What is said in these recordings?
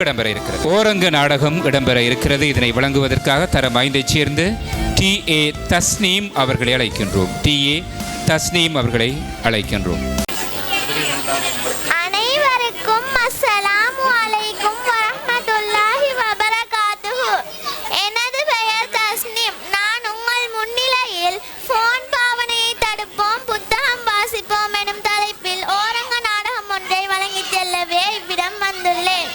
இடம்பெற இருக்கிறது. ஓரங்கு நாடகம் இடம்பெற இருக்கிறது. இதனை வழங்குவதற்காக தரம் 5ஐ சேர்ந்து TA தஸ்னீம் அவர்களை அழைக்கின்றோம். TA தஸ்னீம் அவர்களை அழைக்கின்றோம். அனைவருக்கும் அஸ்ஸலாமு அலைக்கும் வரஹ்மத்துல்லாஹி வபரகாத்துஹு. எனது பெயர் தஸ்னீம். நான் உங்கள் முன்னிலையில் போன் பாவனையை தடுப்போம் புத்தகம் வாசிப்போம் எனும் தலைப்பில் ஓரங்க நாடகம் ஒன்றை வழங்கிச் செல்லவே இவ்விடம் வந்துள்ளேன்.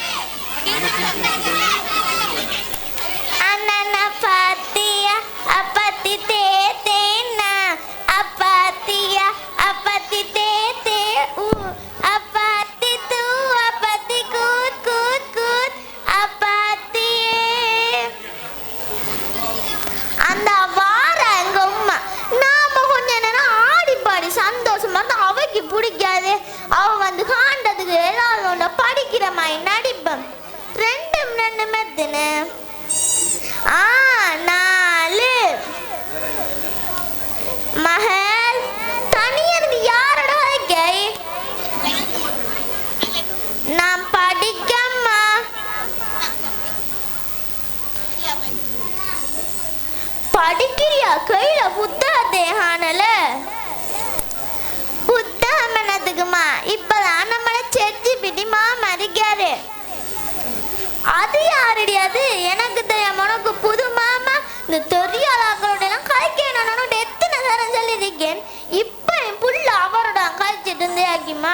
அண்ணன பாத்தியா அப்பத்தி தேத்தேனா அப்பாத்தியா அப்பத்தி தேத்தே ஊ அப்பத்தி தூ அப்பத்தி கூத் கூத் கூத் அப்பத்தியே. அந்த வார எங்க உம்மா நாம கொஞ்ச நேரம் ஆடி பாடி சந்தோஷமா இருந்தா அவைக்கு பிடிக்காது. அவ வந்து காண்டதுக்கு ஏதாவது ஒன்று படிக்கிற மாதிரி நடிப்பேன். ரெண்டு மெத்துன்னு 4 மகள் தனியது யாரோட கை நான் படிக்கம்மா படிக்கிறியா கையில புத்தகத்தை ஆனல புத்தகம் என்னதுக்குமா இப்பதான் நம்மள செஞ்சு பிடிமா மறிக்காரு. அது யாரடி அது எனக்கு தெரியாம உனக்கு புது மாமா இந்த தெரியாதவங்களோட எல்லாம் கழிக்கணும் எத்தனை நேரம் சொல்லியிருக்கேன். இப்ப என் புள்ள அவரோட கழிச்சிட்டு இருந்தே ஆக்கிமா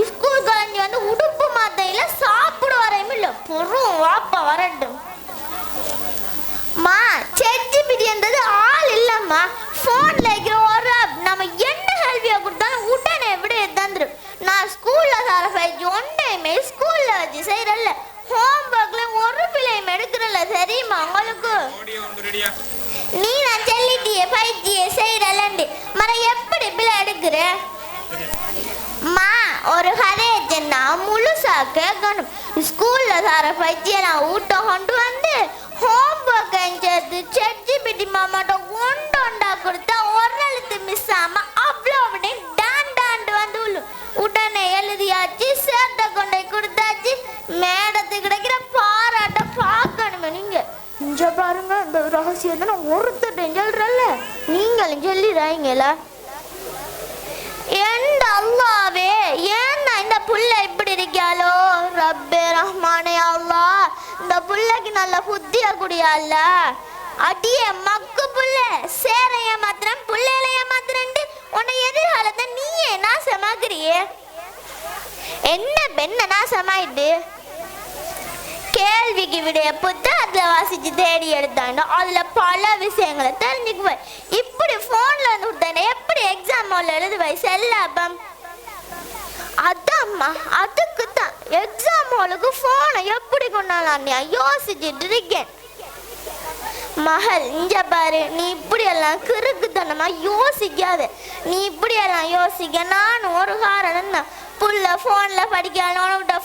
ஸ்கூல் கலைஞ்சி வந்து உடுப்பு மாத்தையில சாப்பிட வரையும் இல்ல பொறும் வாப்பா வரட்டும் மா. செஞ்சு பிடின்றது ஆள் இல்லம்மா. போன்ல இருக்கிற ஒரு நம்ம என்ன கேள்வியா கொடுத்தாலும் உடனே விட தந்துடும். நான் ஸ்கூல்ல சார பயிற்சி ஒன்றையுமே ஸ்கூல்ல வச்சு செய்யறல்ல. ஹோம்ஒர்க்ல ஒரு பிள்ளையும் எடுக்கிறல்ல தெரியுமா உங்களுக்கு? நீ நான் சொல்லிட்டியே பயிற்சியை செய்யறலண்டு மர எப்படி பிள்ளை எடுக்கிற மா? ஒரு கதையை சொன்னா முழுசா கேட்கணும். ஸ்கூல்ல சார பயிற்சியை நான் ஊட்ட கொண்டு வந்து ஹோம்ஒர்க் சேர்த்து செட்டி பிடி மாமாட்ட ஒண்டா கொடுத்தா ஒரு எழுத்து மிஸ் ஆமா அவ்வளோ டாண்டு வந்து உடனே எழுதியாச்சு சேர்த்த கொண்டை கொடுத்தாச்சு. மேடத்துக்கு கிடைக்கிற பாராட்ட பார்க்கணுமே நீங்க. இங்க பாருங்க இந்த ரகசியத்தை நான் ஒருத்தட்டையும் சொல்றல்ல நீங்களும் சொல்லிடுறாங்களா? எந்த அல்லாவே ஏன்னா இந்த புள்ள இப்படி இருக்காளோ ரப்பே ரஹ்மானே அல்லாஹ் இந்த புள்ளைக்கு நல்ல புத்திய குடியால அடியே மக்கு புள்ள சேரைய மாத்திரம் புள்ளையிலைய மாத்திரண்டு உன்னை எதிர்காலத்தை நீயே நாசமாக்குறியே. என்ன பெண்ண நாசமாயிட்டு கேள்விக்கு விடைய புத்தகத்துல வாசிச்சு தேடி எடுத்தாண்டோ அதுல பல விஷயங்களை தெரிஞ்சுக்குவேன். இப்படி போன்ல வந்து கொடுத்தானே எப்படி எக்ஸாம் ஹால்ல எழுதுவாய் செல்லாபம்? அதாம்மா அதுக்கு தான் எக்ஸாம் ஹாலுக்கு போனை எப்படி கொண்டாலாம் யோசிச்சுட்டு இருக்கேன். மகள் இங்க பாரு நீ இப்படி எல்லாம் கிறுக்குத்தனமா யோசிக்காத. நீ இப்படி எல்லாம் யோசிக்க நானும் ஒரு காரணம் தான். புள்ள போன்ல படிக்க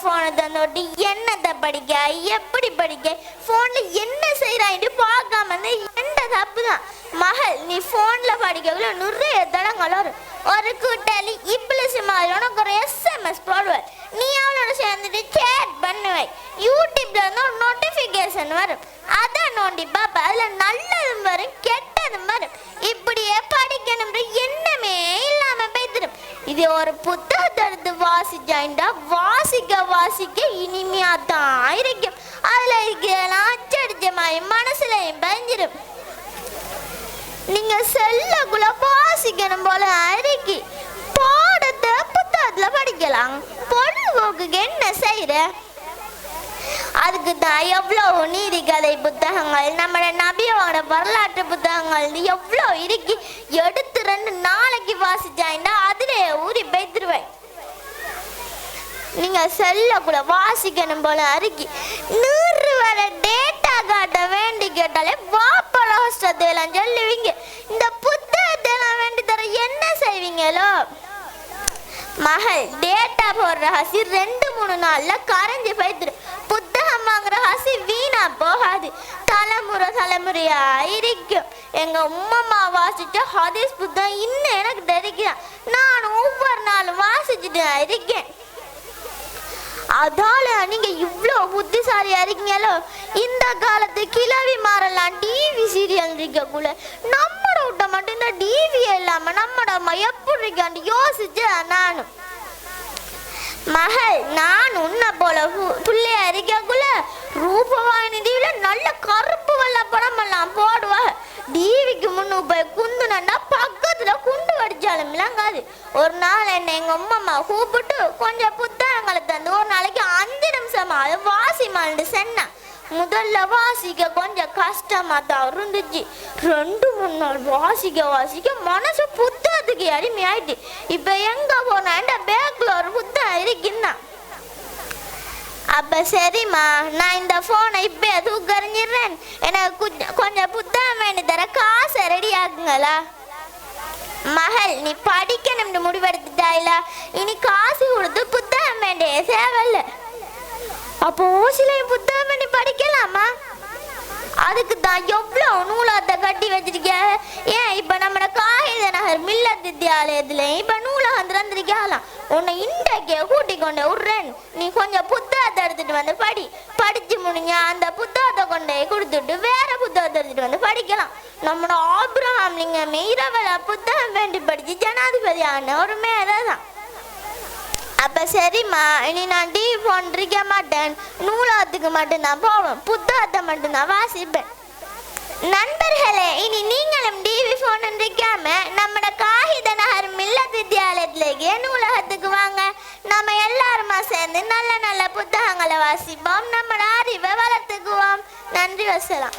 போனை தந்தோட்டி என்னத்தை படிக்க எப்படி படிக்க போன்ல என்ன செய்யறான்னு பார்க்காம எந்த தப்பு தான். மகள் நீ போன்ல படிக்கக்குள்ள நிறைய தடங்கள் வரும். ஒரு கூட்டாளி இப்ளிஸ் மாதிரி உனக்கு ஒரு SMS போடுவார். நீ அவளோட சேர்ந்துட்டு சேட் பண்ணுவாய். யூடியூப்ல இருந்து ஒரு நோட்டிபிகேஷன் வரும். அதை நோண்டி பாப்பா அதுல நல்லதும் வரும் கெட்டதும் வரும். இப்படியே படிக்கணும்ன்ற எண்ணமே இல்லாம போய்த்திடும். இது ஒரு புத்தகத்தை எடுத்து வாசிச்சாண்டா வாசிக்க இனிமையா தான் இருக்கும். அதுல இருக்கிறதெல்லாம் அச்சடிச்ச மாதிரி மனசுலையும் பயஞ்சிடும். நீங்க செல்லக்குள்ள வாசிக்கணும் போல இருக்கு. பாடத்தை புத்தகத்துல படிக்கலாம். பொழுதுபோக்குக்கு என்ன செய்யற? அதுக்கு தான் எவ்வளவு நீதி கதை புத்தகங்கள் நம்மளோட நபியோட வரலாற்று புத்தகங்கள் எவ்வளோ இருக்கு. எடுத்து 2 நாளைக்கு வாசிச்சாண்டா அதுல ஊறி போய்த்துருவேன். நீங்க செல்லக்குள்ள வாசிக்கணும் போல இருக்கு. 100 வர டேட்டா காட்ட வேண்டி கேட்டாலே வாப்பட ஹோஸ்டத்தையெல்லாம் சொல்லுவீங்க. இந்த புத்தகத்தை எல்லாம் வேண்டி தர என்ன செய்வீங்களோ? மகள் டேட்டா போடுற ஹசி 2-3 நாள்ல கரைஞ்சி போய்த்துரு. புத்தகம் வாங்குற ஹசி வீணா போகாது. தலைமுறையா இருக்கும். எங்க உம்மா வாசிச்ச ஹதீஸ் புத்தகம் இன்னும் எனக்கு தெரியும். நான் ஒவ்வொரு நாளும் வாசிச்சுட்டு இருக்கேன். அதால நீங்க இவ்வளோ புத்திசாலியா இருக்கீங்களோ. இந்த காலத்து கிழவி மாறலாம் டிவி சீரியல் இருக்கக்குள்ள நம்மட விட்ட மட்டும் இந்த டிவி இல்லாம நம்மட அம்மா எப்படி இருக்கான்னு யோசிச்சு நானும் மகள் நான் உன்னை போல பிள்ளையா இருக்கக்குள்ள ரூபவாயினி டிவில நல்ல கருப்பு வெள்ள படம் எல்லாம் போடுவா. டிவிக்கு முன்னு போய் குந்துனா பக்கத்துல குண்டு வடிச்சாலும் இல்லங்காது. ஒரு நாள் என்ன எங்க அம்மா கூப்பிட்டு கொஞ்சம் புத்தகங்களை தந்து ஒரு நாளைக்கு 5 நிமிஷமா வாசிமான்னு சொன்னா. முதல்ல வாசிக்க கொஞ்சம் கஷ்டமா தான் இருந்துச்சு. 2-3 நாள் வாசிக்க மனசு புத்தகத்துக்கு அடிமையாயிட்டு. இப்ப எங்க போனா என் பேக்ல ஒரு புத்தகம் இருக்குன்னா. அப்ப சரிம்மா நான் இந்த போனை இப்ப தூக்கறிஞ்சிடுறேன். எனக்கு கொஞ்சம் புத்தகம் வேண்டி தர காசை ரெடி ஆகுங்களா. மகள் நீ படிக்கணும்னு முடிவெடுத்துட்டாயில, இனி காசு கொடுத்து புத்தகம் வேண்டிய தேவையில்ல. அப்போ ஓசிலையும் புத்தகம் வேண்டி படிக்கலாமா? அதுக்கு தான் எவ்வளோ நூலகத்தை கட்டி வச்சிருக்க. ஏன் இப்ப நம்ம காகித நகர் மில்லத் வித்யாலயத்துல இப்ப நூலகம் திறந்திருக்கலாம். உன்னை இன்றைக்கே கூட்டி கொண்டு விடுறேன். நீ கொஞ்சம் புத்தகத்தை எடுத்துட்டு வந்து படிச்சு முடிஞ்ச அந்த புத்தகத்தை கொண்டே கொடுத்துட்டு வேற புத்தகத்தை எடுத்துட்டு வந்து படிக்கலாம். நம்மளோட ஆபிரகாம் லிங்கம் இரவல புத்தகம் வேண்டி படிச்சு ஜனாதிபதி ஆன ஒரு மேதான். அப்ப சரிம்மா இனி நான் டிவி போன் இருக்க மாட்டேன், நூலகத்துக்கு மட்டும்தான் போவேன், புத்தகத்தை மட்டும்தான் வாசிப்பேன். நண்பர்களே, இனி நீங்களும் டிவி போன் இருக்காம நம்மட காகித நகர் மில்லத் வித்யாலயத்திலேயே நூலகத்துக்கு வாங்க. நம்ம எல்லாருமா சேர்ந்து நல்ல நல்ல புத்தகங்களை வாசிப்போம், நம்மட அறிவை வளர்த்துக்குவோம். நன்றி, வசலாம்.